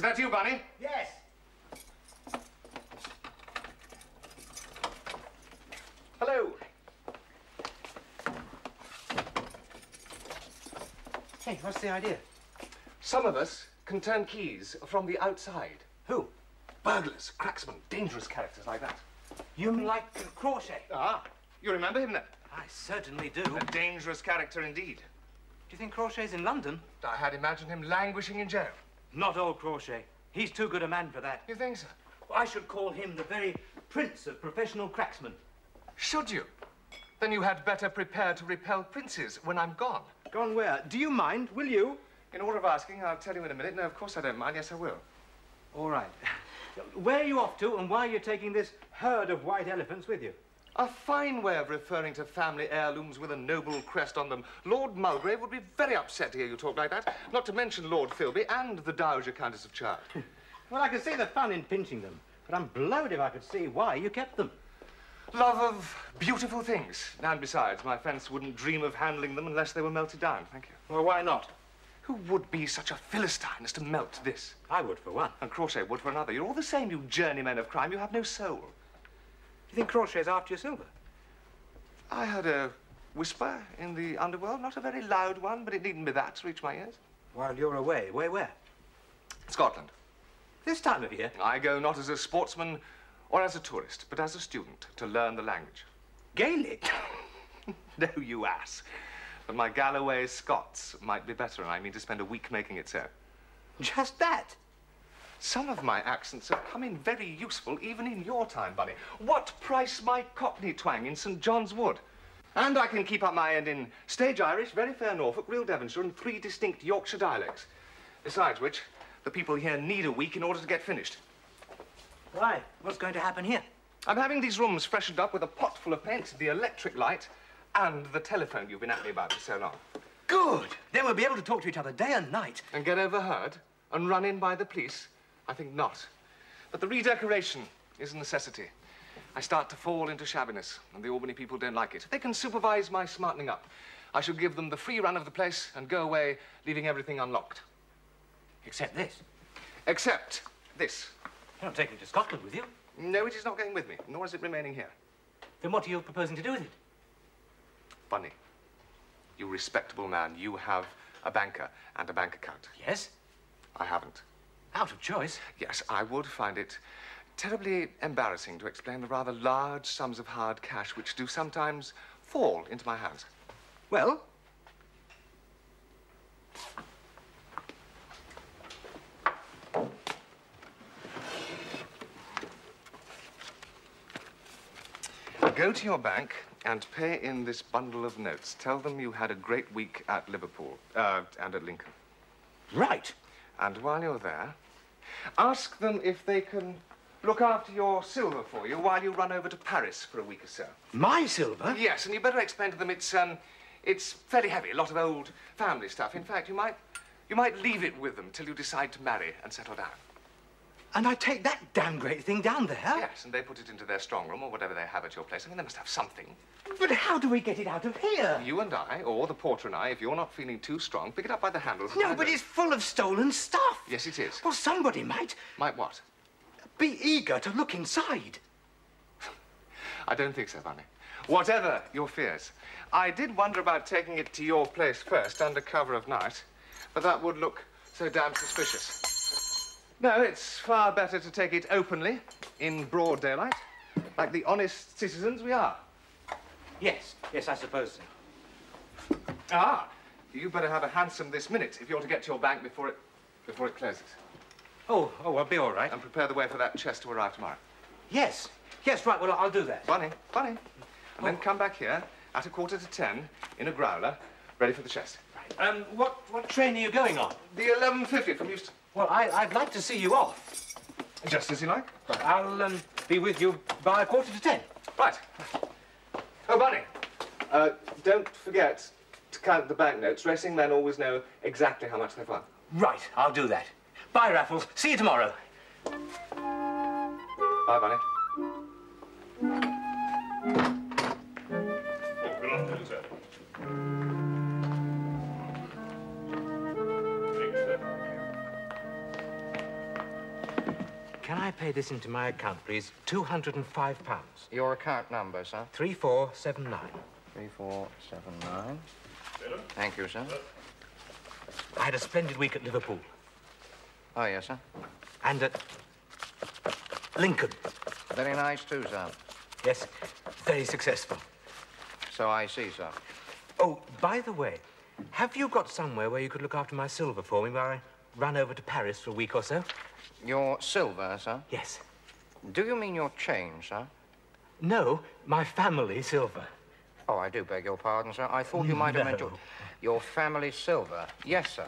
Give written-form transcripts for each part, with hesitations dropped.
that you, Bunny? Yes. Hello. Hey, what's the idea? Some of us can turn keys from the outside. Who? Burglars, cracksmen, dangerous characters like that. You mean like Crawshay? Ah, you remember him then? I certainly do. A dangerous character indeed. Do you think Crawshay's in London? I had imagined him languishing in jail. Not old Crawshay. He's too good a man for that. You think so? I should call him the very prince of professional cracksmen. Should you? Then you had better prepare to repel princes when I'm gone. Gone where? Do you mind? Will you? In order of asking, I'll tell you in a minute. No, of course I don't mind. Yes, I will. All right. Where are you off to, and why are you taking this herd of white elephants with you? A fine way of referring to family heirlooms with a noble crest on them. Lord Mulgrave would be very upset to hear you talk like that, not to mention Lord Philby and the Dowager Countess of Chard. Well, I can see the fun in pinching them, but I'm blowed if I could see why you kept them. Love of beautiful things. And besides, my friends wouldn't dream of handling them unless they were melted down. Thank you. Well, why not? Who would be such a Philistine as to melt this? I would for one. And Crawshay would for another. You're all the same, you journeymen of crime. You have no soul. Do you think Crawshay's after your silver? I heard a whisper in the underworld. Not a very loud one, but it needn't be that to reach my ears. While you're away. Away where? Scotland. This time of year? I go not as a sportsman or as a tourist, but as a student to learn the language. Gaelic? No, you ass. But my Galloway Scots might be better, and I mean to spend a week making it so. Just that? Some of my accents have come in very useful, even in your time, Bunny. What price my Cockney twang in St. John's Wood? And I can keep up my end in stage Irish, very fair Norfolk, real Devonshire, and 3 distinct Yorkshire dialects. Besides which, the people here need a week in order to get finished. Why? What's going to happen here? I'm having these rooms freshened up with a pot full of paint, the electric light, and the telephone you've been at me about for so long. Good. Then we'll be able to talk to each other day and night. And get overheard and run in by the police? I think not. But the redecoration is a necessity. I start to fall into shabbiness, and the Albany people don't like it. If they can supervise my smartening up, I shall give them the free run of the place and go away, leaving everything unlocked. Except this. Except this. You're not taking it to Scotland with you. No, it is not going with me, nor is it remaining here. Then what are you proposing to do with it? Bunny, you respectable man, you have a banker and a bank account. Yes? I haven't. Out of choice? Yes, I would find it terribly embarrassing to explain the rather large sums of hard cash which do sometimes fall into my hands. Well? Go to your bank and pay in this bundle of notes. Tell them you had a great week at Liverpool, and at Lincoln. Right. And while you're there, ask them if they can look after your silver for you while you run over to Paris for a week or so. My silver? Yes, and you better explain to them it's fairly heavy, a lot of old family stuff. In fact, you might leave it with them till you decide to marry and settle down. And I take that damn great thing down there? Yes, and they put it into their strong room or whatever they have at your place. I mean, they must have something. But how do we get it out of here? You and I, or the porter and I, if you're not feeling too strong, pick it up by the handles. No, but it's full of stolen stuff. Yes, it is. Well, somebody might... Might what? Be eager to look inside. I don't think so, Bunny. Whatever your fears. I did wonder about taking it to your place first, under cover of night, but that would look so damn suspicious. No, it's far better to take it openly, in broad daylight, like the honest citizens we are. Yes, I suppose so. Ah, you better have a hansom this minute if you're to get to your bank before it closes. Oh, I'll be all right. And prepare the way for that chest to arrive tomorrow. Yes, right, well, I'll do that. Bunny. And then come back here at 9:45 in a growler, ready for the chest. Right. What train are you going on? The 11:50 from Euston. Well, I'd like to see you off. Just as you like. Right. I'll be with you by 9:45. Right. Oh, Bunny, don't forget to count the banknotes. Racing men always know exactly how much they've won. Right, I'll do that. Bye, Raffles. See you tomorrow. Bye, Bunny. Good afternoon, sir. Thank you, sir. Can I pay this into my account, please? £205. Your account number, sir? 3479. 3479. Thank you, sir. I had a splendid week at Liverpool. Oh, yes, sir. And at Lincoln. Very nice, too, sir. Yes, very successful. So I see, sir. Oh, by the way, have you got somewhere where you could look after my silver for me while I run over to Paris for a week or so? Your silver, sir? Yes. Do you mean your change, sir? No, my family silver. Oh, I do beg your pardon, sir. I thought you might have meant your family silver. Yes, sir.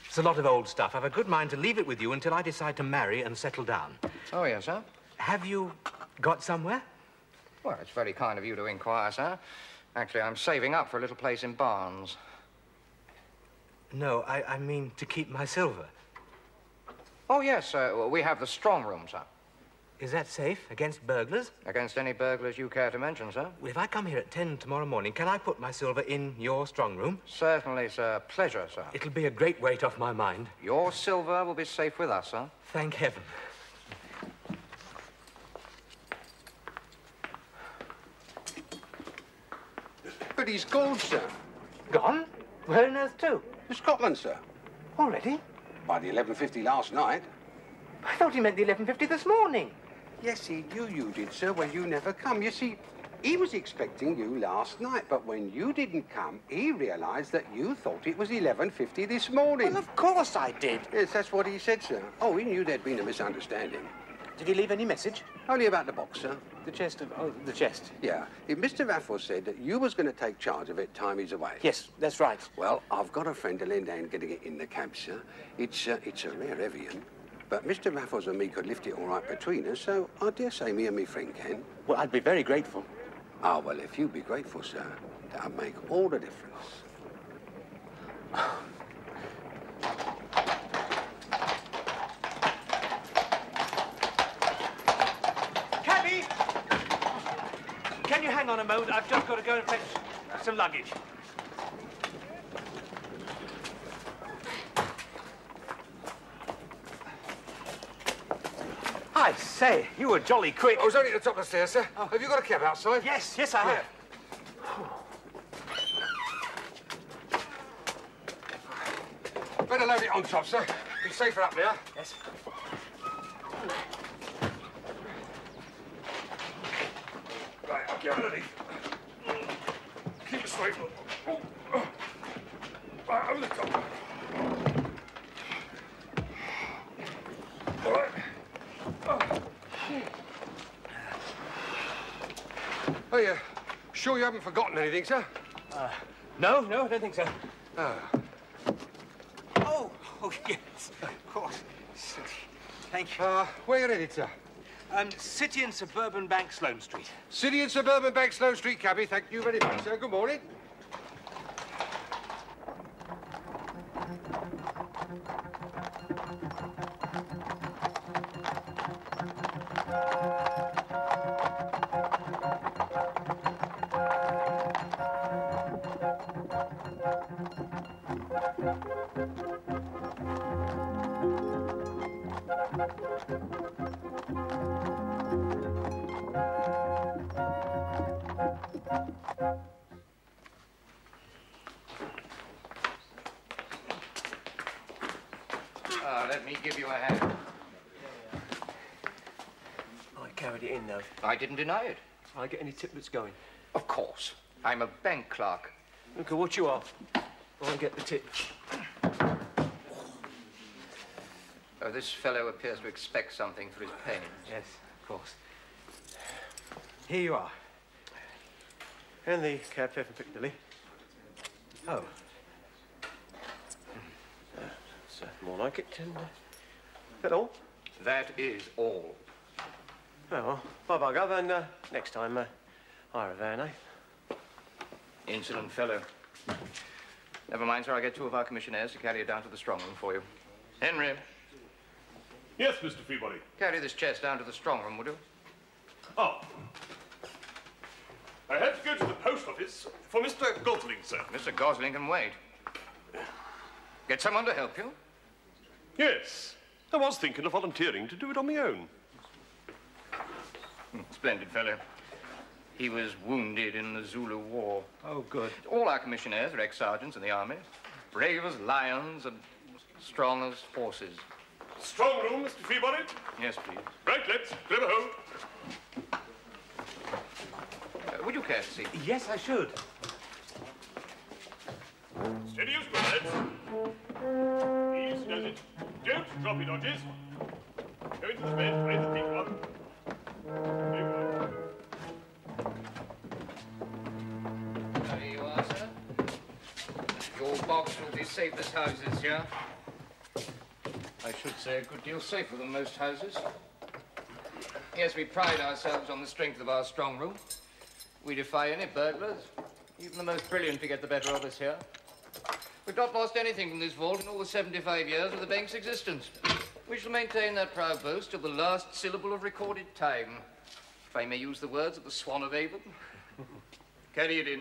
It's a lot of old stuff. I've a good mind to leave it with you until I decide to marry and settle down. Oh, yes, sir. Have you got somewhere? Well, it's very kind of you to inquire, sir. Actually, I'm saving up for a little place in Barnes. No, I mean to keep my silver. Oh, yes, sir. Well, we have the strong room, sir. Is that safe against burglars? Against any burglars you care to mention, sir. Well, if I come here at 10 tomorrow morning, can I put my silver in your strong room? Certainly, sir. Pleasure, sir. It'll be a great weight off my mind. Your silver will be safe with us, sir. Thank heaven. But he's gone, sir. Gone? Where on earth to? To Scotland, sir. Already? By the 11:50 last night. I thought he meant the 11:50 this morning. Yes, he knew you did, sir, when you never come. You see, he was expecting you last night, but when you didn't come, he realised that you thought it was 11:50 this morning. Well, of course I did. Yes, that's what he said, sir. Oh, he knew there'd been a misunderstanding. Did he leave any message? Only about the box, sir. The chest of... Oh, the chest. Yeah. If Mr. Raffles said that you was going to take charge of it time he's away. Yes, that's right. Well, I've got a friend to lend hand getting it in the cab, sir. It's a rare Evian. But Mr. Raffles and me could lift it all right between us, so I dare say me and me friend can. Well, I'd be very grateful. Ah, well, if you'd be grateful, sir, that'll make all the difference. Cabby! Can you hang on a moment? I've just got to go and fetch some luggage. I say, you were jolly quick. I was only at the top of the stairs, sir. Have you got a cab outside? Yes, yes, I have. Better load it on top, sir. Be safer up there. Yes. Right, I'll get underneath. Keep it straight. Right, over the top. All right. Oh, yeah. Sure you haven't forgotten anything, sir? No, I don't think so. Oh. Oh, yes, of course. Thank you. Where you headed, sir? City and Suburban Bank, Sloane Street. City and Suburban Bank, Sloane Street, cabby. Thank you very much, sir. Good morning. Let me give you a hand. I carried it in, though. I didn't deny it. I get any tip that's going. Of course. I'm a bank clerk. Look at what you are. I get the tip. Oh, this fellow appears to expect something for his pains. Yes, of course. Here you are. And the cab fare from Piccadilly. Oh. It's more like it. And that all? That is all. Oh, well, bye-bye, Gov, and next time, hire a van, eh? Insolent fellow. Never mind, sir. I'll get two of our commissionaires to carry it down to the strong room for you. Henry, Yes, Mr. Peabody. carry this chest down to the strong room, would you? Oh. I had to go to the post office for Mr. Gosling, sir. Mr. Gosling can wait. Get someone to help you. Yes. I was thinking of volunteering to do it on my own. Splendid fellow. He was wounded in the Zulu War. Oh, good. All our commissionaires are ex-sergeants in the army. Brave as lions and strong as horses. Strong room, Mr. Feebody? Yes, please. Right, let's grab a hole. Would you care to see? Yes, I should. Steady as good, lads. Easy does it. Don't drop your dodges. Go into the bed, raise the people up. There you go. There you are, sir. Your box will be safe as houses here. I should say a good deal safer than most houses. Yes, we pride ourselves on the strength of our strong room. We defy any burglars. Even the most brilliant to get the better of us here. We've not lost anything from this vault in all the 75 years of the bank's existence. We shall maintain that proud boast till the last syllable of recorded time. If I may use the words of the Swan of Avon. Carry it in.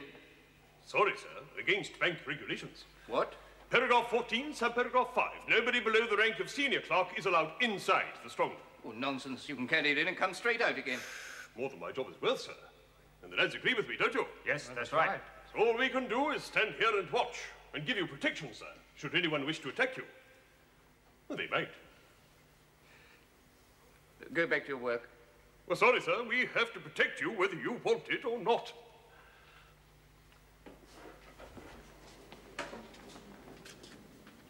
Sorry, sir. Against bank regulations. What? Paragraph 14, subparagraph 5. Nobody below the rank of senior clerk is allowed inside the strong room. Oh, nonsense. You can carry it in and come straight out again. More than my job is worth, sir. And the lads agree with me, don't you? Yes, that's right. So all we can do is stand here and watch and give you protection, sir, should anyone wish to attack you. Well, they might. Go back to your work. Well, sorry, sir. We have to protect you whether you want it or not.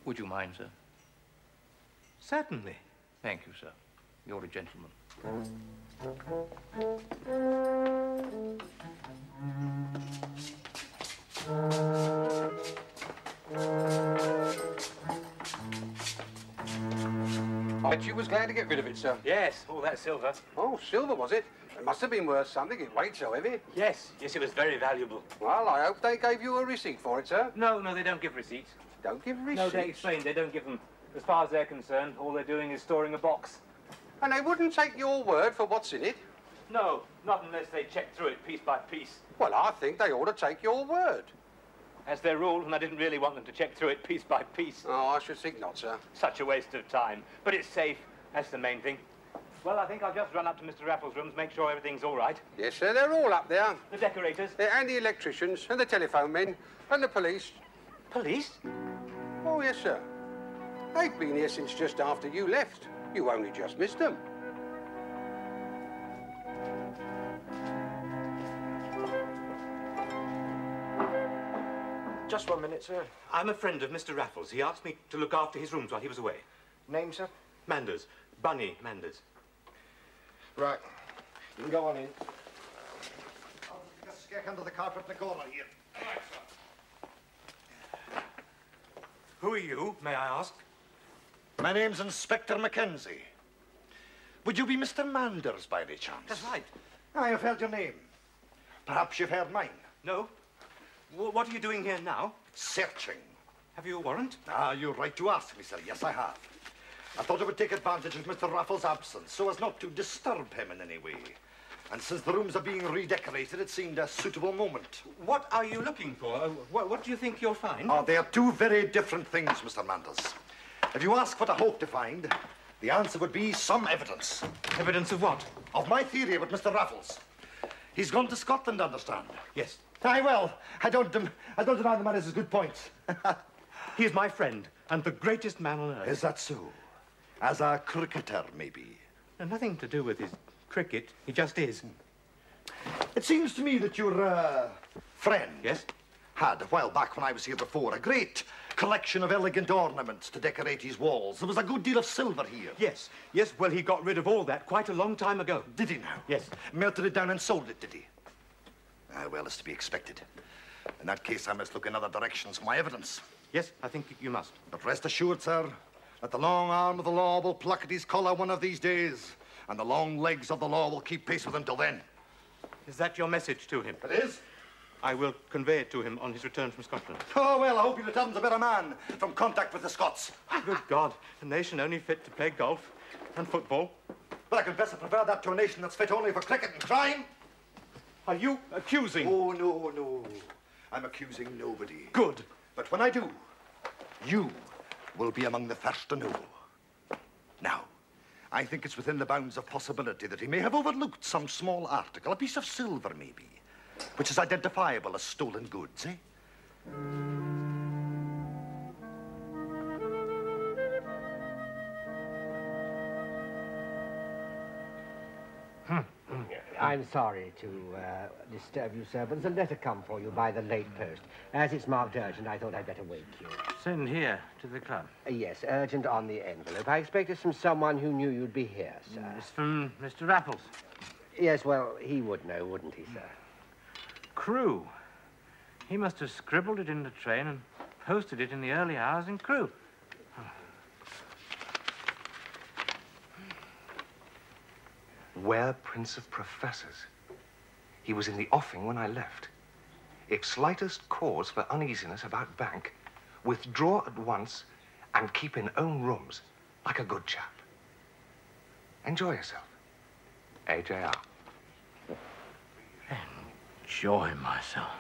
Would you mind, sir? Certainly. Thank you, sir. You're a gentleman. I bet you was glad to get rid of it, sir. Yes, all that silver. Oh, silver, was it? It must have been worth something. It weighed so heavy. Yes, it was very valuable. Well, I hope they gave you a receipt for it, sir. No, they don't give receipts. Don't give receipts. No, they explained they don't give them. As far as they're concerned, all they're doing is storing a box. And they wouldn't take your word for what's in it? No, not unless they check through it piece by piece. Well, I think they ought to take your word. That's their rule, and I didn't really want them to check through it piece by piece. Oh, I should think not, sir. Such a waste of time. But it's safe. That's the main thing. Well, I think I'll just run up to Mr. Raffles' rooms, make sure everything's all right. Yes, sir, they're all up there. The decorators. And the electricians, and the telephone men, and the police. Police? Oh, yes, sir. They've been here since just after you left. You only just missed them. Just 1 minute, sir. I'm a friend of Mr. Raffles. He asked me to look after his rooms while he was away. Name, sir? Manders. Bunny Manders. Right. You can go on in. Just get under the carpet in the corner here. Who are you, may I ask? My name's Inspector Mackenzie. Would you be Mr. Manders by any chance? That's right. I have heard your name. Perhaps you've heard mine. No. What are you doing here now? Searching. Have you a warrant? Ah, you're right to ask me, sir. Yes, I have. I thought I would take advantage of Mr. Raffles' absence so as not to disturb him in any way. And since the rooms are being redecorated, it seemed a suitable moment. What are you looking for? What do you think you'll find? Oh, they are two very different things, Mr. Manders. If you ask what I hope to find, the answer would be some evidence. Evidence of what? Of my theory about Mr. Raffles. He's gone to Scotland, understand? Yes. Aye, well, I don't deny the man has his good points. He is my friend, and the greatest man on earth. Is that so? As a cricketer, maybe? Nothing to do with his cricket. He just is. It seems to me that your friend... Yes? ...had, a while back when I was here before, a great collection of elegant ornaments to decorate his walls. There was a good deal of silver here. Yes. Yes, well, he got rid of all that quite a long time ago. Did he now? Yes. Melted it down and sold it, did he? Ah, well, it's to be expected. In that case, I must look in other directions for my evidence. Yes, I think you must. But rest assured, sir, that the long arm of the law will pluck at his collar one of these days, and the long legs of the law will keep pace with him till then. Is that your message to him? It is? I will convey it to him on his return from Scotland. Oh, well, I hope he returns a better man from contact with the Scots. Good God, a nation only fit to play golf and football. But I confess I prefer that to a nation that's fit only for cricket and crime. Are you accusing? Oh, no. I'm accusing nobody. Good. But when I do, you will be among the first to know. Now, I think it's within the bounds of possibility that he may have overlooked some small article, a piece of silver maybe, which is identifiable as stolen goods, eh? I'm sorry to disturb you, sir, but there's a letter come for you by the late post. As it's marked urgent, I thought I'd better wake you. Send here, to the club. Yes, urgent on the envelope. I expect it's from someone who knew you'd be here, sir. It's from Mr. Raffles. Yes, well, he would know, wouldn't he, sir? Crewe. He must have scribbled it in the train and posted it in the early hours in Crewe. Where Prince of Professors? He was in the offing when I left. If slightest cause for uneasiness about bank, withdraw at once and keep in own rooms, like a good chap. Enjoy yourself. AJR. Enjoy myself.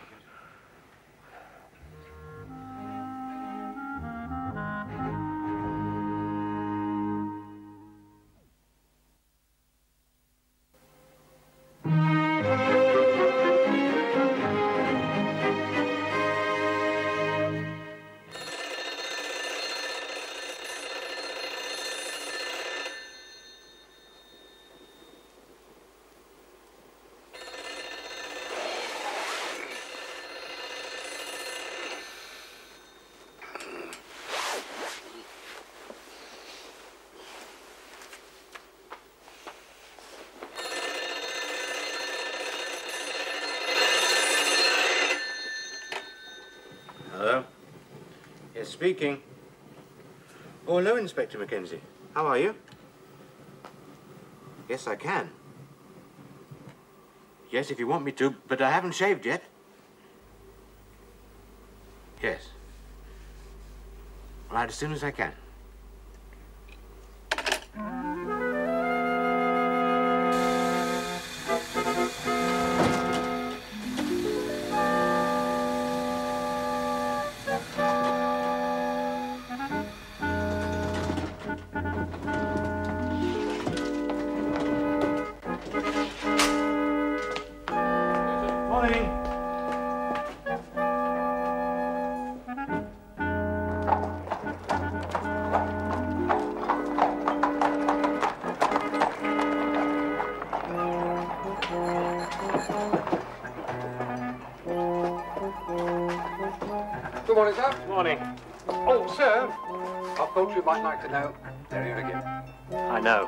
Hello? Yes, speaking. Oh, hello, Inspector Mackenzie. How are you? Yes, I can. Yes, if you want me to, but I haven't shaved yet. Yes. All right, as soon as I can. Good morning, sir. Morning. Oh, sir, I thought you might like to know. They're here again. I know.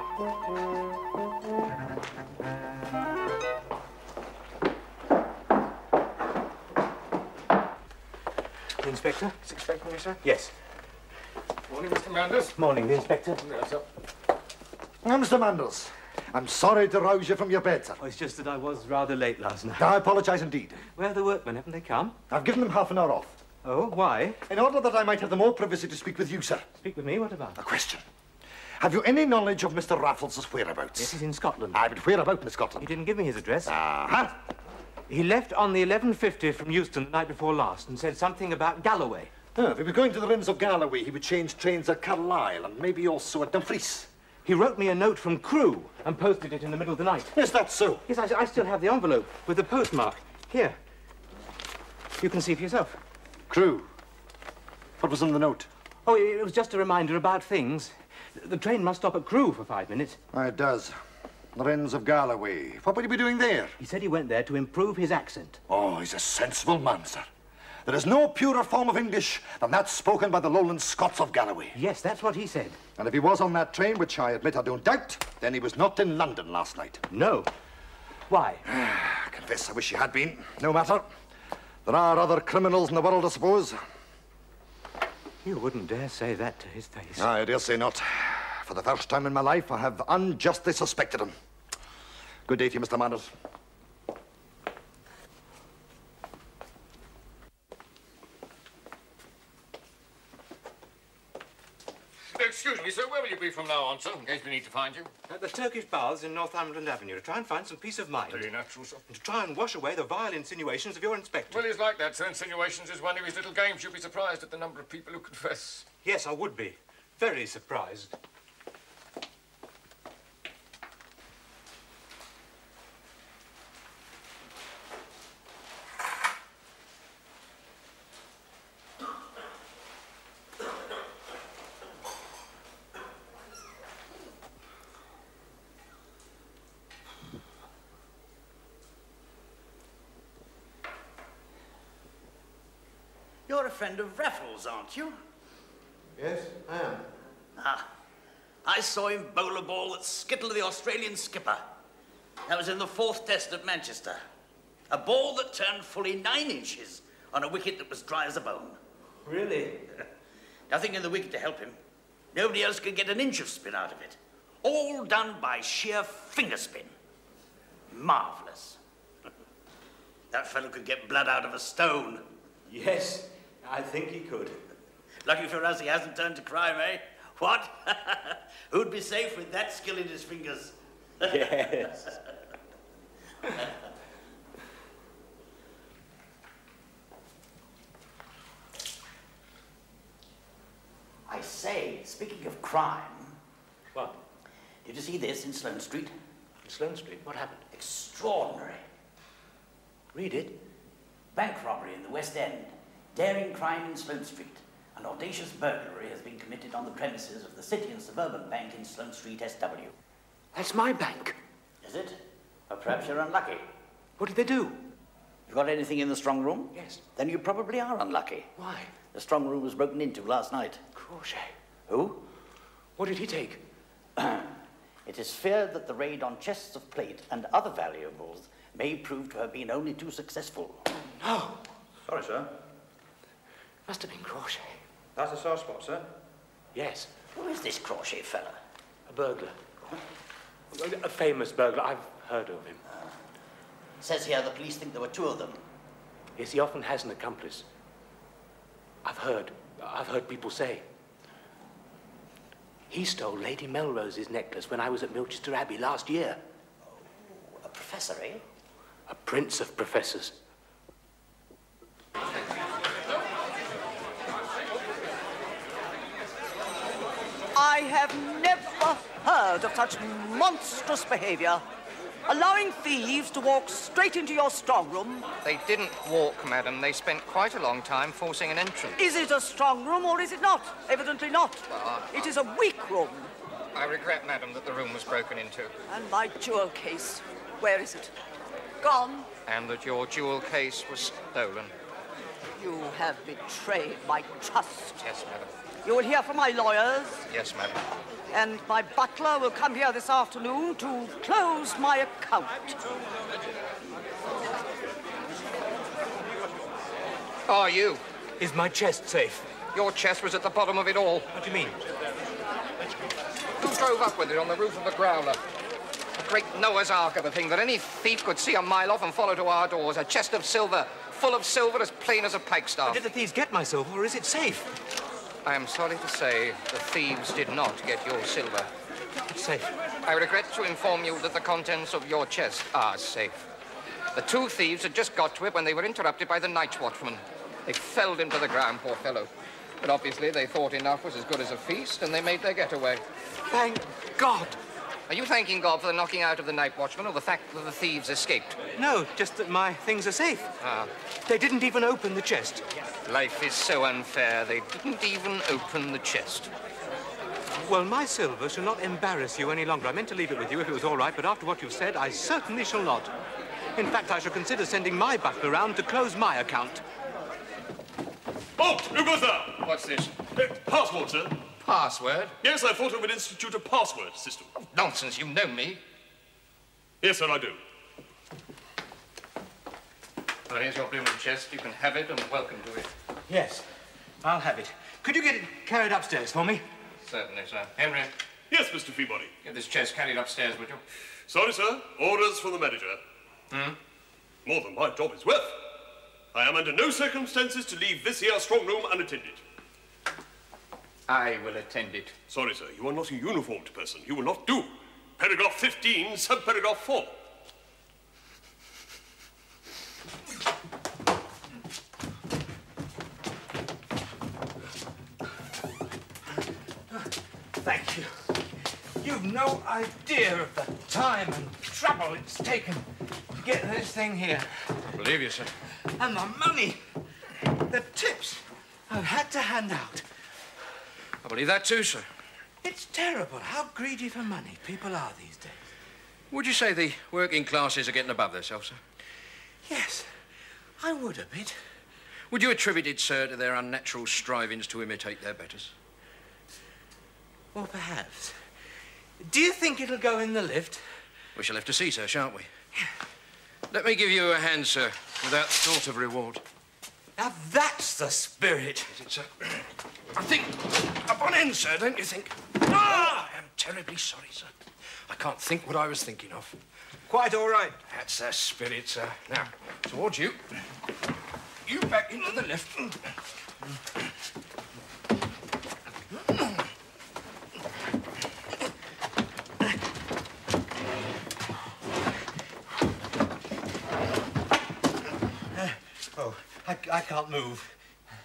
The Inspector is expecting you, sir? Yes. Morning, Mr. Manders. Morning, the Inspector. Yes, sir. Now, Mr. Manders, I'm sorry to rouse you from your bed, sir. Oh, it's just that I was rather late last night. I apologise indeed. Where are the workmen? Haven't they come? I've given them half an hour off. Oh, why? In order that I might have the more privacy to speak with you, sir. Speak with me. What about? A question. Have you any knowledge of Mr. Raffles' whereabouts? Yes, he's in Scotland. But where about in He Scotland? didn't give me his address. Uh-huh. He left on the 11:50 from Euston the night before last and said something about Galloway. Oh, if he was going to the Rins of Galloway, he would change trains at Carlisle and maybe also at Dumfries. He wrote me a note from Crewe and posted it in the middle of the night. Yes, that's so. Yes, I still have the envelope with the postmark. Here. You can see for yourself. Crewe. What was in the note? Oh, it was just a reminder about things. The train must stop at Crewe for 5 minutes. It does. The Rins of Galloway. What would he be doing there? He said he went there to improve his accent. Oh, he's a sensible man, sir. There is no purer form of English than that spoken by the lowland Scots of Galloway. Yes, that's what he said. And if he was on that train, which I admit I don't doubt, then he was not in London last night. No. Why? I confess I wish he had been. No matter. There are other criminals in the world, I suppose. You wouldn't dare say that to his face. I dare say not. For the first time in my life, I have unjustly suspected him. Good day to you, Mr. Manders. Excuse me, sir. Where will you be from now on, sir, in case we need to find you? At the Turkish Baths in Northumberland Avenue to try and find some peace of mind. Very natural, sir. And to try and wash away the vile insinuations of your inspector. Well, he's like that, sir. Insinuations is one of his little games. You'll be surprised at the number of people who confess. Yes, I would be. Very surprised. You're a friend of Raffles, aren't you? Yes, I am. Ah, I saw him bowl a ball that skittled the Australian skipper. That was in the 4th Test at Manchester. A ball that turned fully 9 inches on a wicket that was dry as a bone. Really? Nothing in the wicket to help him. Nobody else could get an inch of spin out of it. All done by sheer finger spin. Marvellous. That fellow could get blood out of a stone. Yes, I think he could. Lucky for us he hasn't turned to crime, eh? What? Who'd be safe with that skill in his fingers? Yes. I say, speaking of crime... What? Did you see this in Sloane Street? In Sloane Street? What happened? Extraordinary. Read it. Bank robbery in the West End. Daring crime in Sloane Street. An audacious burglary has been committed on the premises of the City and Suburban Bank in Sloane Street, SW. That's my bank. Is it? Or perhaps you're unlucky. What did they do? You got anything in the strong room? Yes. Then you probably are unlucky. Why? The strong room was broken into last night. Crochet. Who? What did he take? It is feared that the raid on chests of plate and other valuables may prove to have been only too successful. No. Sorry, sir. Must have been Crochet. That's a sore spot, sir. Yes. Who is this Crochet fella? A burglar. A famous burglar. I've heard of him. Says here the police think there were 2 of them. Yes, he often has an accomplice. I've heard people say. He stole Lady Melrose's necklace when I was at Milchester Abbey last year. Oh, a professor, eh? A prince of professors. I have never heard of such monstrous behavior. Allowing thieves to walk straight into your strong room. They didn't walk, madam. They spent quite a long time forcing an entrance. Is it a strong room or is it not? Evidently not. It is a weak room. I regret, madam, that the room was broken into. And my jewel case, where is it? Gone. And that your jewel case was stolen. You have betrayed my trust. Yes, madam. You will hear from my lawyers. Yes, madam. And my butler will come here this afternoon to close my account. Are you? Is my chest safe? Your chest was at the bottom of it all. What do you mean? Who drove up with it on the roof of a growler? A great Noah's Ark of a thing that any thief could see a mile off and follow to our doors. A chest of silver, full of silver as plain as a pikestaff. Did the thieves get my silver, or is it safe? I am sorry to say the thieves did not get your silver. It's safe. I regret to inform you that the contents of your chest are safe. The 2 thieves had just got to it when they were interrupted by the night watchman. They felled him to the ground, poor fellow. But obviously they thought enough was as good as a feast, and they made their getaway. Thank God. Are you thanking God for the knocking out of the night watchman, or the fact that the thieves escaped? No, just that my things are safe. Ah. They didn't even open the chest. Life is so unfair. They didn't even open the chest. Well, my silver shall not embarrass you any longer. I meant to leave it with you if it was all right, but after what you've said, I certainly shall not. In fact, I shall consider sending my butler round to close my account. Halt! Who goes there? What's this? Password, sir. Password? Yes, I thought I would institute a password system. Oh, nonsense, you know me. Yes, sir, I do. Well, here's your blooming chest. You can have it and welcome to it. Yes, I'll have it. Could you get it carried upstairs for me? Certainly, sir. Henry, Yes, Mr. Peabody. get this chest carried upstairs, would you? Sorry, sir. Orders from the manager. More than my job is worth. I am under no circumstances to leave this here strong room unattended. I will attend it. Sorry, sir. You are not a uniformed person. You will not do. Paragraph 15, subparagraph 4. Thank you. You've no idea of the time and trouble it's taken to get this thing here. Believe you, sir. And the money, the tips I've had to hand out. I believe that too, sir. It's terrible how greedy for money people are these days. Would you say the working classes are getting above themselves, sir? Yes, I would a bit. Would you attribute it, sir, to their unnatural strivings to imitate their betters? Well, perhaps. Do you think it'll go in the lift? We shall have to see, sir, shan't we? Let me give you a hand, sir, without thought of reward. Now, that's the spirit. Is it, sir? I think up on end, sir, don't you think? Ah! I am terribly sorry, sir. I can't think what I was thinking of. Quite all right. That's the spirit, sir. Now, towards you. You back into the lift. I can't move.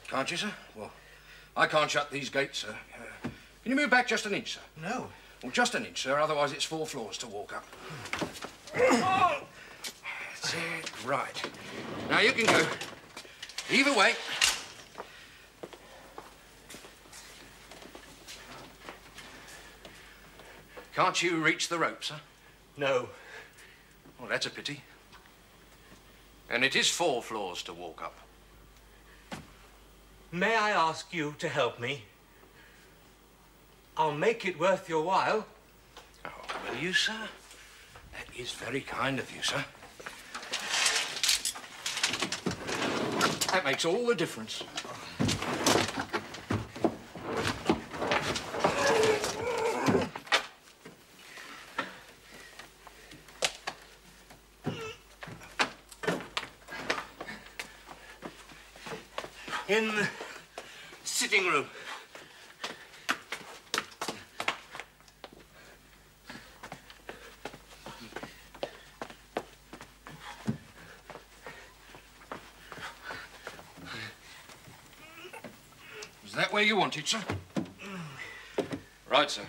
Can't you, sir? Well, I can't shut these gates, sir. Can you move back just an inch, sir? No. Well, just an inch, sir, otherwise it's 4 floors to walk up. That's it. Right. Now you can go. Either way. Can't you reach the rope, sir? No. Well, that's a pity. And it is 4 floors to walk up. May I ask you to help me? I'll make it worth your while. Oh, will you, sir? That is very kind of you, sir. That makes all the difference. In the sitting room. Is that where you want it, sir? Right, sir.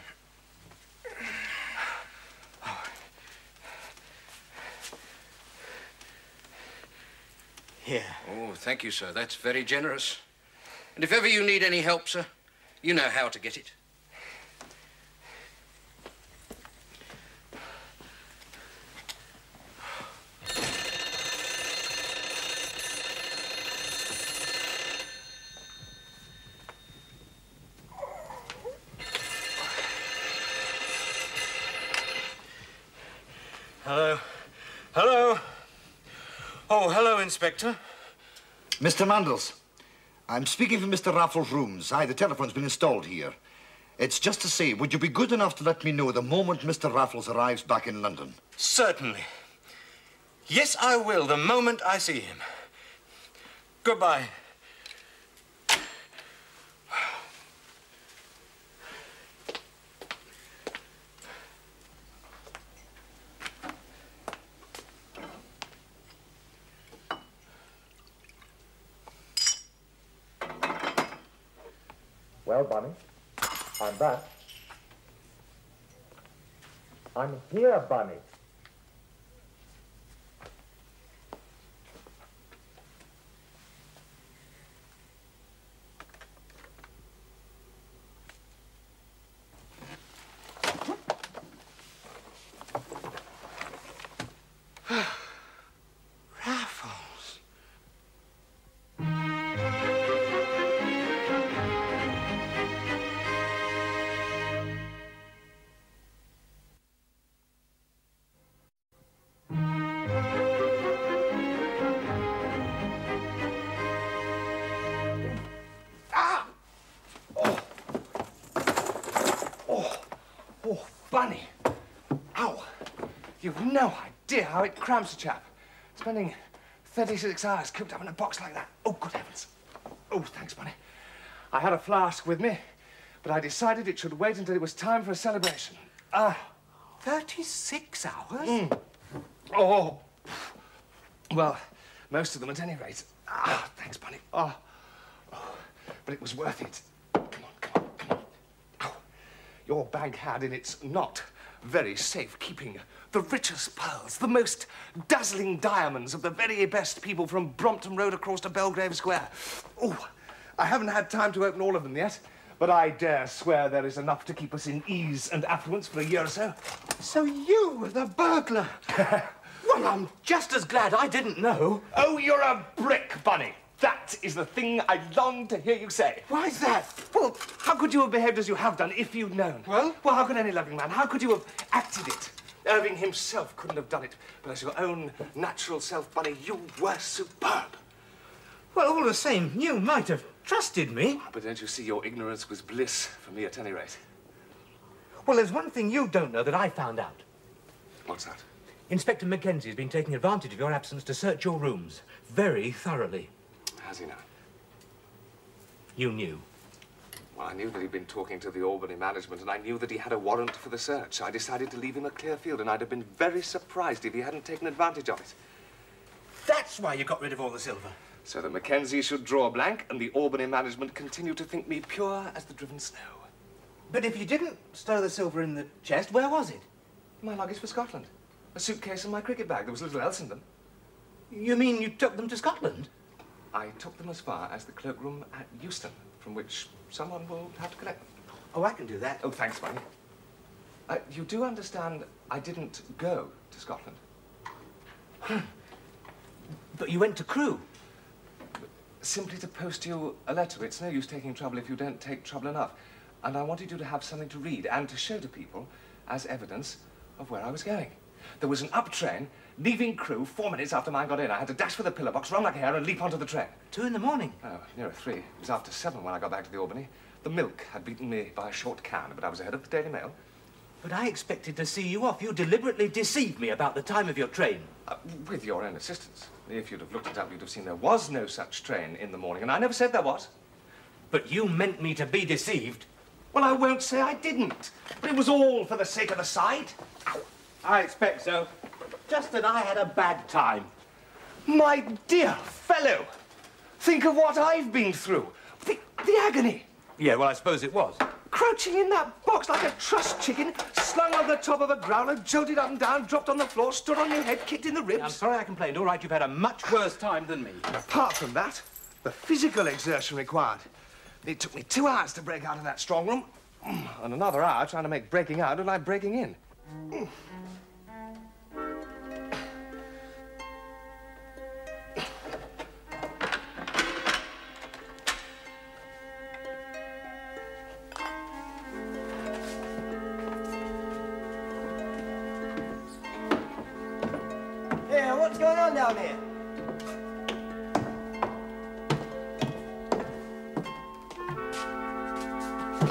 Here. Oh, thank you, sir. That's very generous. And if ever you need any help, sir, you know how to get it. Hello. Hello. Oh, hello, Inspector. Mr. Mandles, I'm speaking from Mr. Raffles' rooms. Aye, the telephone's been installed here. It's just to say, would you be good enough to let me know the moment Mr. Raffles arrives back in London? Certainly. Yes, I will, the moment I see him. Goodbye. Well, Bunny, I'm back. I'm here, Bunny. Raffles. Oh, Bunny. Ow. You've no idea how it cramps a chap. Spending 36 hours cooped up in a box like that. Oh, good heavens. Oh, thanks, Bunny. I had a flask with me, but I decided it should wait until it was time for a celebration. 36 hours? Oh. Well, most of them at any rate. Thanks, Bunny. Oh. But it was worth it. Come on. Oh. Your bag had in its not very safe keeping the richest pearls, the most dazzling diamonds of the very best people from Brompton Road across to Belgrave Square. Oh, I haven't had time to open all of them yet, but I dare swear there is enough to keep us in ease and affluence for a year or so. So you were the burglar? Well, I'm just as glad I didn't know. Oh, you're a brick, Bunny. That is the thing I long to hear you say. Why is that? Well, how could you have behaved as you have done if you'd known? Well? Well, how could any loving man, how could you have acted it? Irving himself couldn't have done it, but as your own natural self, Bunny, you were superb. Well, all the same, you might have trusted me. But don't you see, your ignorance was bliss, for me at any rate. Well, there's one thing you don't know that I found out. What's that? Inspector Mackenzie has been taking advantage of your absence to search your rooms very thoroughly. Has he now? You knew. Well, I knew that he'd been talking to the Albany management, and I knew that he had a warrant for the search. I decided to leave him a clear field, and I'd have been very surprised if he hadn't taken advantage of it. That's why you got rid of all the silver. So that Mackenzie should draw a blank, and the Albany management continue to think me pure as the driven snow. But if you didn't stow the silver in the chest, where was it? My luggage for Scotland. A suitcase and my cricket bag. There was little else in them. You mean you took them to Scotland? I took them as far as the cloakroom at Euston, from which someone will have to collect them. Oh, I can do that. Oh, thanks, Bunny. You do understand I didn't go to Scotland? But you went to Crewe. Simply to post you a letter. It's no use taking trouble if you don't take trouble enough. And I wanted you to have something to read and to show to people as evidence of where I was going. There was an up train leaving Crewe 4 minutes after mine got in. I had to dash for the pillar box, run like a hare, and leap onto the train. 2 in the morning? Oh, nearer 3. It was after 7 when I got back to the Albany. The milk had beaten me by a short can, but I was ahead of the Daily Mail. But I expected to see you off. You deliberately deceived me about the time of your train. With your own assistance. If you'd have looked it up, you'd have seen there was no such train in the morning, and I never said there was. But you meant me to be deceived. Well, I won't say I didn't. But it was all for the sake of the site. I expect so. Just that I had a bad time. My dear fellow, think of what I've been through. The agony. Yeah, well, I suppose it was. Crouching in that box like a trussed chicken, slung on the top of a growler, jolted up and down, dropped on the floor, stood on your head, kicked in the ribs. I'm sorry I complained. All right, you've had a much worse time than me. And apart from that, the physical exertion required. It took me 2 hours to break out of that strong room, and another hour trying to make breaking out like breaking in. Yeah, what's going on down here?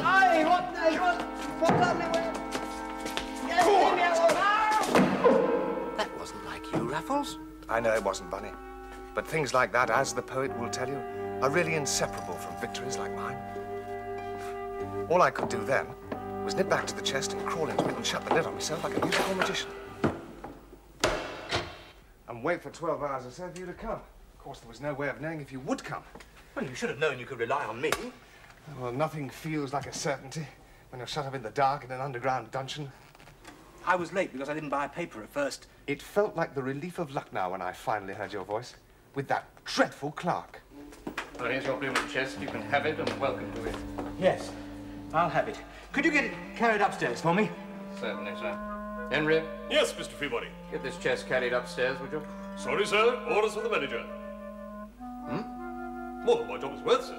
Hey, what's happening with... That wasn't like you, Raffles. I know it wasn't, Bunny. But things like that, as the poet will tell you, are really inseparable from victories like mine. All I could do then was nip back to the chest and crawl into it and shut the lid on myself like a musical magician. And wait for 12 hours or so for you to come. Of course, there was no way of knowing if you would come. Well, you should have known you could rely on me. Well, nothing feels like a certainty when you're shut up in the dark in an underground dungeon. I was late because I didn't buy a paper at first. It felt like the relief of luck now when I finally heard your voice, with that dreadful clerk. Well, here's your blooming chest. You can have it and welcome to it. Yes, I'll have it. Could you get it carried upstairs for me? Certainly, sir. Henry? Yes, Mr. Peabody. Get this chest carried upstairs, would you? Sorry, sir. Orders from the manager. More than my job is worth, sir.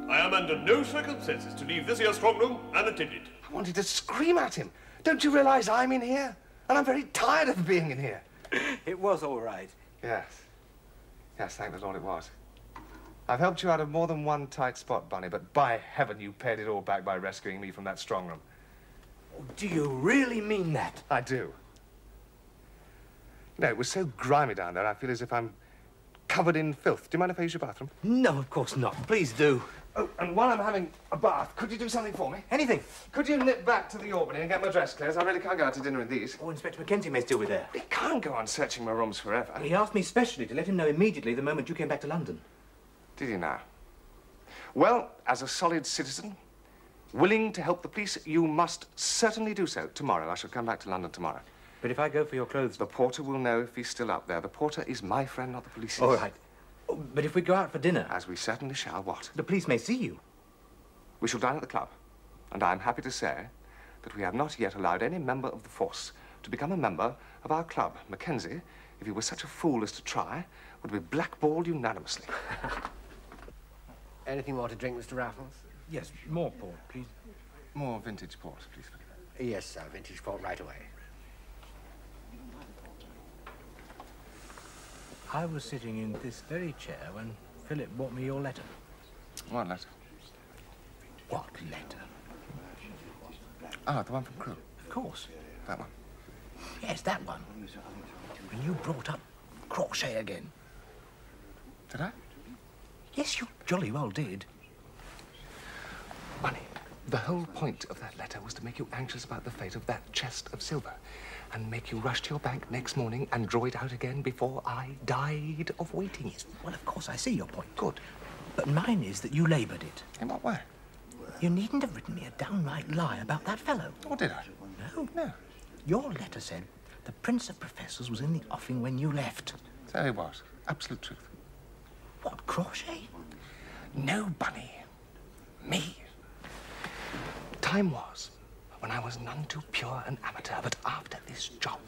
I am under no circumstances to leave this here strong room unattended. I wanted to scream at him. Don't you realize I'm in here? And I'm very tired of being in here. It was all right. Yes. Yes, thank the Lord it was. I've helped you out of more than one tight spot, Bunny, but by heaven you paid it all back by rescuing me from that strong room. Oh, do you really mean that? I do. No, it was so grimy down there, I feel as if I'm covered in filth. Do you mind if I use your bathroom? No, of course not. Please do. Oh, and while I'm having a bath, could you do something for me? Anything. Could you nip back to the Albany and get my dress clothes? I really can't go out to dinner in these. Oh, Inspector Mackenzie may still be there. He can't go on searching my rooms forever. He asked me specially to let him know immediately the moment you came back to London. Did he now? Well, as a solid citizen, willing to help the police, you must certainly do so tomorrow. I shall come back to London tomorrow. But if I go for your clothes... The porter will know if he's still up there. The porter is my friend, not the police's. All right. Oh, but if we go out for dinner... As we certainly shall, what? The police may see you. We shall dine at the club. And I'm happy to say that we have not yet allowed any member of the force to become a member of our club. Mackenzie, if he was such a fool as to try, would be blackballed unanimously. Anything more to drink, Mr. Raffles? Yes, more port, please. More vintage port, please. Yes, sir. Vintage port right away. I was sitting in this very chair when Philip brought me your letter. What letter? What letter? Ah, the one from Crewe. Of course. That one. Yes, that one. And you brought up Crochet again. Did I? Yes, you jolly well did. Bunny, the whole point of that letter was to make you anxious about the fate of that chest of silver and make you rush to your bank next morning and draw it out again before I died of waiting. Yes, well, of course, I see your point. Good. But mine is that you laboured it. In what way? You needn't have written me a downright lie about that fellow. Or did I? No. No. Your letter said the Prince of Professors was in the offing when you left. So he was. Absolute truth. What, Crochet? No, Bunny. Me. Time was when I was none too pure an amateur, but after this job,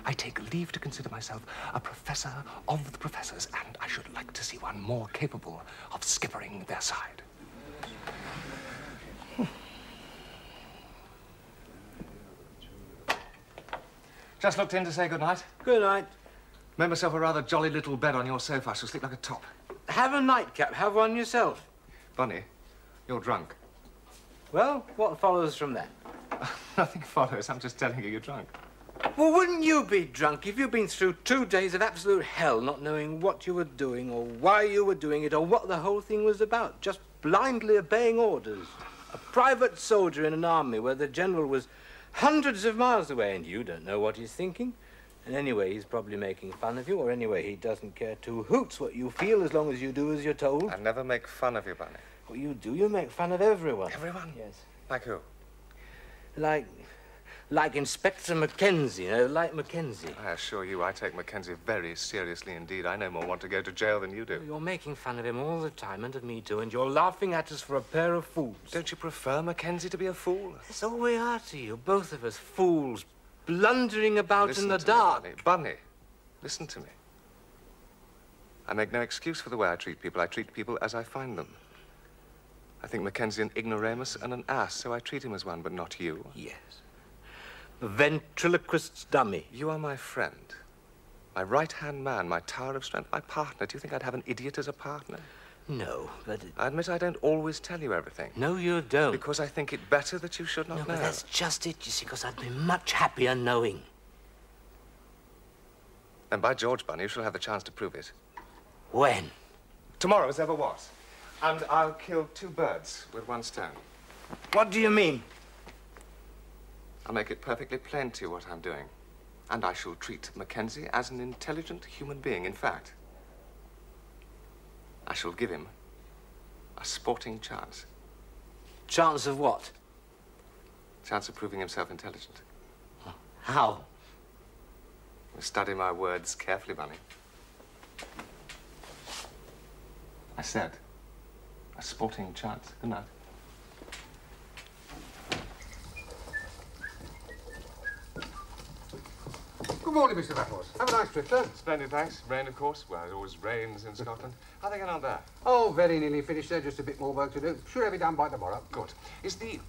I take leave to consider myself a professor of the professors, and I should like to see one more capable of skippering their side. Just looked in to say good night. Good night. Made myself a rather jolly little bed on your sofa. I shall sleep like a top. Have a nightcap. Have one yourself. Bunny, you're drunk. Well, what follows from that? Nothing follows. I'm just telling you you're drunk. Well, wouldn't you be drunk if you'd been through 2 days of absolute hell, not knowing what you were doing or why you were doing it or what the whole thing was about, just blindly obeying orders? A private soldier in an army where the general was hundreds of miles away and you don't know what he's thinking. And anyway, he's probably making fun of you, or anyway, he doesn't care two hoots what you feel as long as you do as you're told. I never make fun of you, Bunny. Well, you do. You make fun of everyone. Everyone? Yes. Like who? Like Inspector Mackenzie, you know, like Mackenzie. I assure you, I take Mackenzie very seriously indeed. I no more want to go to jail than you do. You're making fun of him all the time, and of me too, and you're laughing at us for a pair of fools. Don't you prefer Mackenzie to be a fool? That's all we are to you, both of us, fools, blundering about in the dark. Me, Bunny, listen to me. I make no excuse for the way I treat people. I treat people as I find them. I think Mackenzie an ignoramus and an ass, so I treat him as one, but not you. Yes. The ventriloquist's dummy. You are my friend, my right-hand man, my tower of strength, my partner. Do you think I'd have an idiot as a partner? No, but... I admit I don't always tell you everything. No, you don't. Because I think it better that you should not know. No, but that's just it, you see, because I'd be much happier knowing. And by George, Bunny, you shall have the chance to prove it. When? Tomorrow, as ever was. And I'll kill 2 birds with 1 stone. What do you mean? I'll make it perfectly plain to you what I'm doing. And I shall treat Mackenzie as an intelligent human being. In fact, I shall give him a sporting chance. Chance of what? Chance of proving himself intelligent. How? Study my words carefully, Bunny. I said, a sporting chance. Good night. Good morning, Mr. Raffles. Have a nice trip, sir. Splendid, thanks. Rain, of course. Well, it always rains in Scotland. How are they getting on there? Oh, very nearly finished, sir. Just a bit more work to do. Should have it done by tomorrow. Good. Is the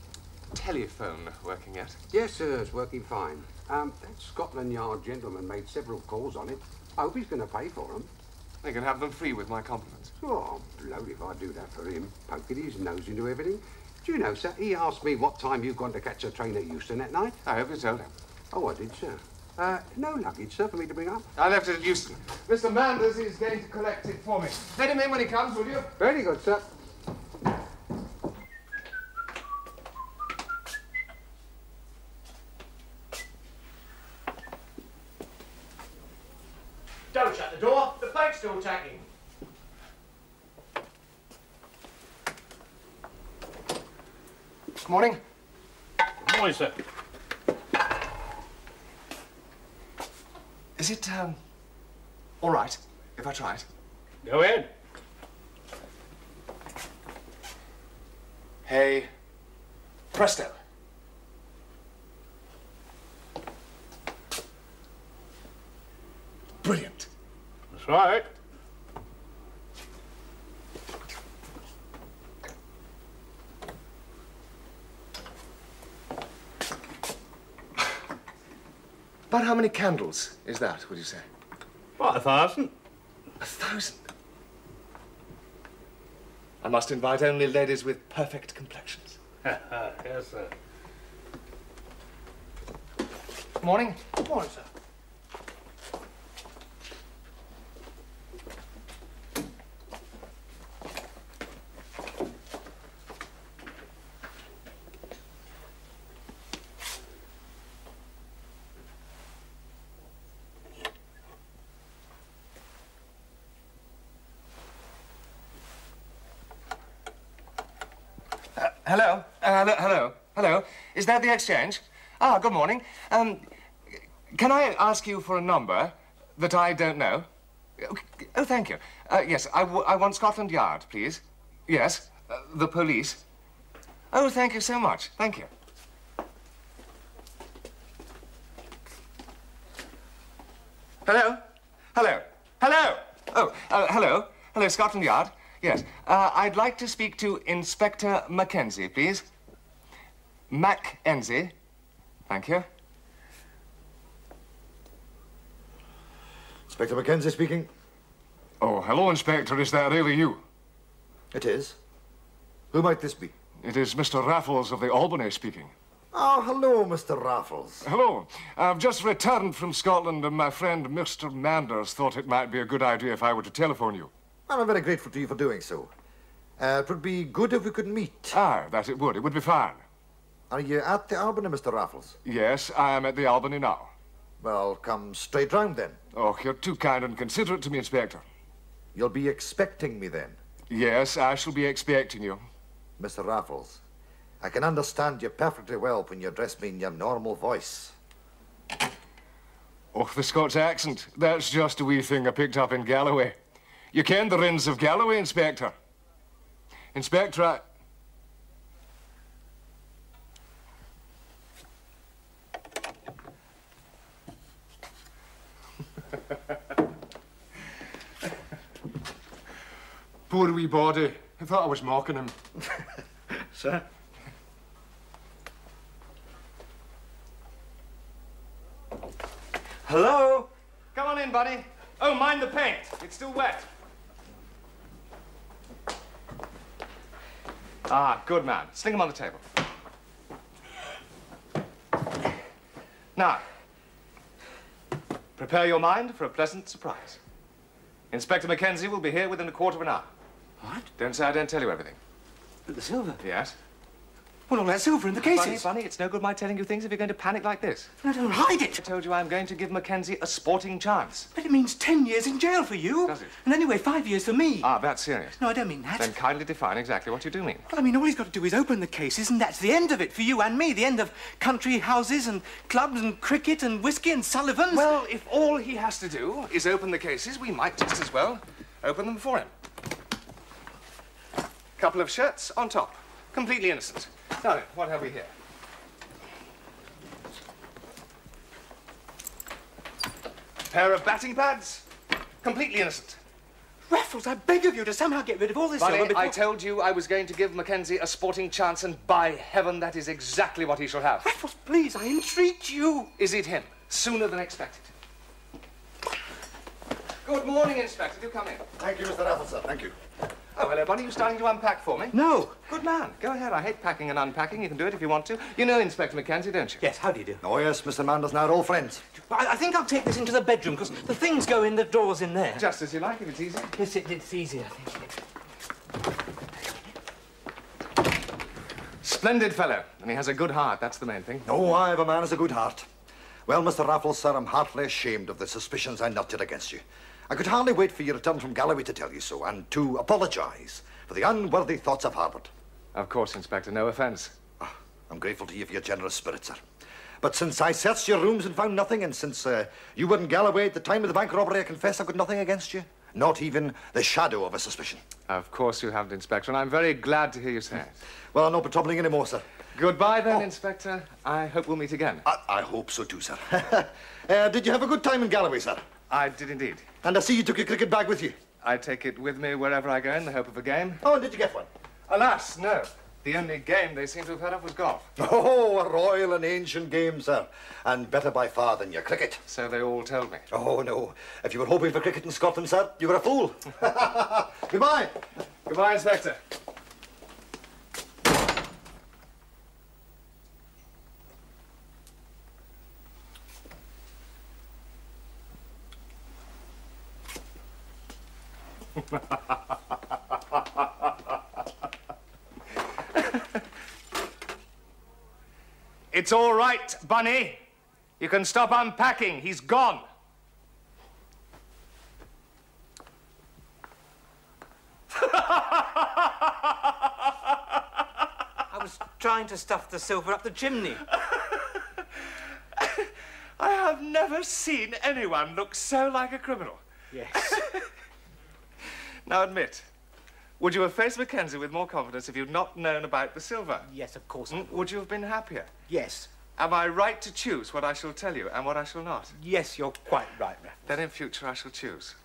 telephone working yet? Yes, sir. It's working fine. That Scotland Yard gentleman made several calls on it. I hope he's going to pay for them. You can have them free with my compliments. Oh, blowed if I do that for him. Poking his nose into everything. Do you know, sir, he asked me what time you've gone to catch a train at Euston that night. I hope you told him. Oh, I did, sir. No luggage, sir, for me to bring up. I left it at Euston. Mr. Manders is going to collect it for me. Let him in when he comes, will you? Very good, sir. Don't shut the door. The boat's still tacking. Good morning. Good morning, sir. Is it, all right if I try it? Go ahead. Hey, presto. Brilliant. That's right. About how many candles is that, would you say? What, 1,000? 1,000? I must invite only ladies with perfect complexions. Yes, sir. Morning. Morning, sir. Hello? Hello? Is that the exchange? Ah, good morning. Can I ask you for a number that I don't know? Oh, thank you. Yes, I want Scotland Yard, please. Yes, the police. Oh, thank you so much. Thank you. Hello? Hello? Hello? Oh, hello? Hello, Scotland Yard? Yes. I'd like to speak to Inspector Mackenzie, please. Mackenzie. Thank you. Inspector Mackenzie speaking. Oh, hello, Inspector. Is that really you? It is. Who might this be? It is Mr. Raffles of the Albany speaking. Oh, hello, Mr. Raffles. Hello. I've just returned from Scotland and my friend Mr. Manders thought it might be a good idea if I were to telephone you. Well, I'm very grateful to you for doing so. It would be good if we could meet. Ah, that it would. It would be fine. Are you at the Albany, Mr. Raffles? Yes, I am at the Albany now. Well, come straight round then. Oh, you're too kind and considerate to me, Inspector. You'll be expecting me then? Yes, I shall be expecting you. Mr. Raffles, I can understand you perfectly well when you address me in your normal voice. Oh, the Scots accent. That's just a wee thing I picked up in Galloway. You ken the Rins of Galloway, Inspector? Inspector, I... Poor wee body. I thought I was mocking him. Sir? Hello? Come on in, buddy. Oh, mind the paint. It's still wet. Ah, good man. Sling him on the table. Now, prepare your mind for a pleasant surprise. Inspector Mackenzie will be here within a quarter of an hour. What? Don't say I don't tell you everything. But the silver? Yes? Well, all that silver in the cases. Bunny, it's no good my telling you things if you're going to panic like this. No, don't hide it. I told you I'm going to give Mackenzie a sporting chance. But it means 10 years in jail for you. Does it? And anyway, 5 years for me. Ah, that's serious. No, I don't mean that. Then kindly define exactly what you do mean. Well, I mean, all he's got to do is open the cases, and that's the end of it for you and me. The end of country houses and clubs and cricket and whiskey and Sullivans. Well, if all he has to do is open the cases, we might just as well open them for him. Couple of shirts on top. Completely innocent. Now then, what have we here? Pair of batting pads. Completely innocent. Raffles, I beg of you to somehow get rid of all this silver Bunny, before... I told you I was going to give Mackenzie a sporting chance, and by heaven, that is exactly what he shall have. Raffles, please, I entreat you. Is it him? Sooner than expected. Good morning, Inspector. Do come in. Thank you, Mr. Raffles, sir. Thank you. Oh, hello, Bunny. You starting to unpack for me? No. Good man. Go ahead. I hate packing and unpacking. You can do it if you want to. You know Inspector Mackenzie, don't you? Yes, how do you do? Oh, yes, Mr. Manders and I are all friends. I think I'll take this into the bedroom, because the things go in the drawers in there. Just as you like, if it's easy. Yes, it's easier, I think. Splendid fellow. And he has a good heart. That's the main thing. Oh, I have a man has a good heart. Well, Mr. Raffles, sir, I'm heartily ashamed of the suspicions I nurtured against you. I could hardly wait for your return from Galloway to tell you so, and to apologise for the unworthy thoughts I've harboured. Of course, Inspector. No offence. Oh, I'm grateful to you for your generous spirit, sir. But since I searched your rooms and found nothing, and since you were in Galloway at the time of the bank robbery, I confess I've got nothing against you. Not even the shadow of a suspicion. Of course you haven't, Inspector, and I'm very glad to hear you say it. Well, I'll not be troubling any more, sir. Goodbye, then, Inspector. I hope we'll meet again. I hope so, too, sir. Did you have a good time in Galloway, sir? I did indeed. And I see you took your cricket bag with you. I take it with me wherever I go in the hope of a game. Oh, and did you get one? Alas, no. The only game they seem to have had up was golf. Oh, a royal and ancient game, sir. And better by far than your cricket. So they all told me. Oh, no. If you were hoping for cricket in Scotland, sir, you were a fool. Goodbye. Goodbye, Inspector. It's all right, Bunny. You can stop unpacking. He's gone. I was trying to stuff the silver up the chimney. I have never seen anyone look so like a criminal. Yes. Now admit, would you have faced Mackenzie with more confidence if you'd not known about the silver? Yes, of course. Would you have been happier? Yes. Am I right to choose what I shall tell you and what I shall not? Yes, you're quite right, Raffles. Then in future I shall choose.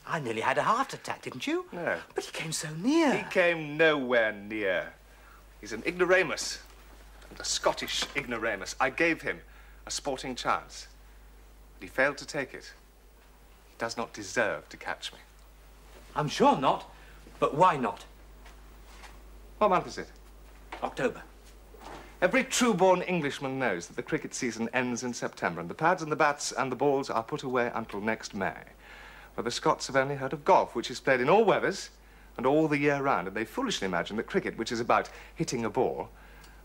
I nearly had a heart attack, didn't you? No. But he came so near. He came nowhere near. He's an ignoramus, and a Scottish ignoramus. I gave him a sporting chance, but he failed to take it. He does not deserve to catch me. I'm sure not, but why not? What month is it? October. Every true-born Englishman knows that the cricket season ends in September, and the pads and the bats and the balls are put away until next May. But the Scots have only heard of golf, which is played in all weathers and all the year round, and they foolishly imagine that cricket, which is about hitting a ball,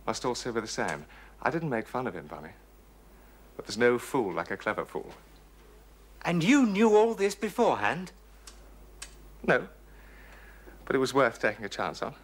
must also be the same. I didn't make fun of him, Bunny. But there's no fool like a clever fool. And you knew all this beforehand? No. But it was worth taking a chance on.